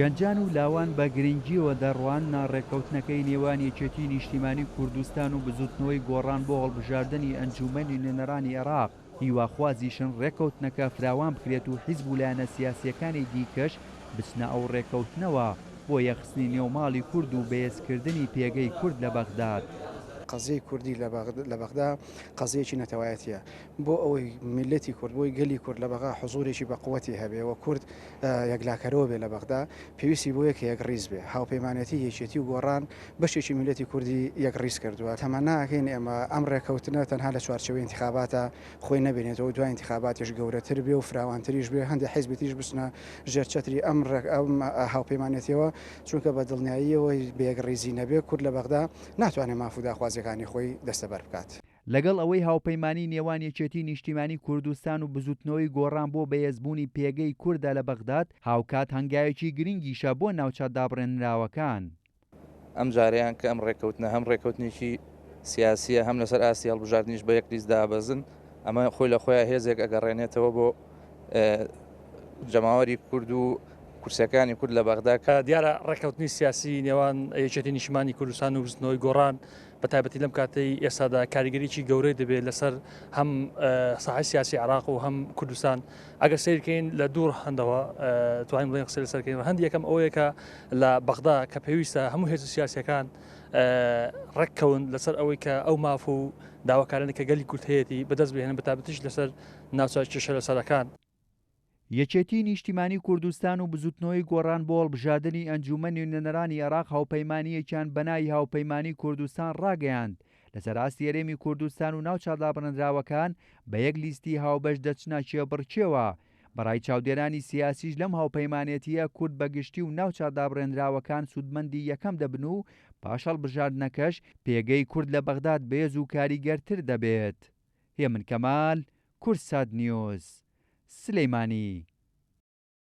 گەنجان و لاوان بە گرنگیەوە دەڕوان ناڕێکەوتنەکەی نێوان یەکێتی نیشتیمانی کوردستان و بزوتنەوەی گۆڕان بۆ هەڵبژاردننی ئەنجومەنی نوێنەرانی عێراق هیواخوازیشن ڕێکەوتنەکە فراوان بکرێت و حیزب و لایەنە سیاسیەکانی دیکەش بچنە ئەو ڕێکەوتنەوە بۆ یەخستنی نێوماڵی کورد و بەهێزکردنی پێگەی کورد لە بەغداد. قەزەی کوردی لە بەغدا قەزەیەکی نەتەوایەتیە بۆ ئەوەی میلەتی کورد بۆی گەلی کورد لە بەغا حزورێکی بەقوەتی هەبێەوە کورد یەکلاکەرەوە بێ لە بەغدا پێویستی بۆ یەکە یەک ڕیز بێ هاوپەیمانەتی یەکێتی و گۆڕان بەشێکی میلەتی کوردی یەک ڕیز کردووە تەمەناکەین ئێمە ئەم ڕێکەوتنە تەنها لە چوارچەوەی انتخاباتە خۆی نەبێنێتەوە دوای انتخاباتیش گەورەتر بێ و فراوانتریش بێ هەندێک حیزبێتیش بچنە ژێرچەتری ئەم هاوپەیمانەتیەوە چونکە بە دڵنیاییەوەی بە یەک ڕیزی نەبێ کورد لە بەغدا ناتوانێت مافوداخوازیەکانی خۆی دەستەبەر بکات. لەگەڵ ئەوەی هاوپەیمانی نێوان یەکێتی نیشتیمانی کوردستان و بزوتنەوەی گۆڕان بۆ بەهێزبوونی پێگەی کووردە لە بەغداد هاوکات هەنگاوێکی گرنگیشە بۆ ناوچە دابڕێنراوەکان. ئەم جاریان کە ئەم ڕێکەوتنە هەم ڕێکەوتنێکی سیاسیە هەم لەسەر ئاسی هەڵبژاردنیش بە یەک ریز دابەزن ئەمە خۆی لە خۆیان هێزێک ئەگەڕێنێتەوە بۆ جەماوەری کورد و کورسەکانی کورد لە بەغدا کە دیارە ڕێکەوتنی سیاسی نێوان یەکێتی نیشتیمانی کوردستان و بزوتنەوەی گۆڕان بە تایبەتی لەم کاتەی ئێستادا کاریگەریی گەورەی دەبێت لەسەر هەم ساحەی سیاسی عێراق و هەم کوردستان ئەگەر سیرکەین لە دوور هەندەوە توانین بڵێن قسە لەسەرکەین و هەندی یەکەم ئەوەیەکە لە بەغدا کە پێویستە هەموو هێز سیاسیەکان ڕێککەون لەسەر ئەوەی کە ئەو ماف و داواکارانی کە گەلی کورد هەیەی بەدەست بهێنن بە تایبەتیش لەسەر ناوچە کێشە لەسەرەکان. یەکێتی نیشتیمانی کوردستان و بزوتنەوەی گۆڕان بۆ هەڵبژاردننی ئەنجومەنی نوێنەرانی عێراق هاوپەیمانیەکیان بەناوی هاوپەیمانی کوردستان ڕاگەیاند لەسەر ئاستی هەرێمی کوردستان و ناوچە دابڕێنراوەکان بە یەک لیستی هاوبەش دەچنە کێبڕکێوە. بەڕای چاودێرانی سیاسیش لەم هاوپەیمانێتیە کورد بەگشتی و ناوچە دابڕێنراوەکان سوودمەندی یەکەم دەبن و پاش هەڵبژاردنەکەش پێگەی کورد لە بەغداد بێز و کاریگەرتر دەبێت. هێمن کەمال، کورسات نیوز، سلەیمانی.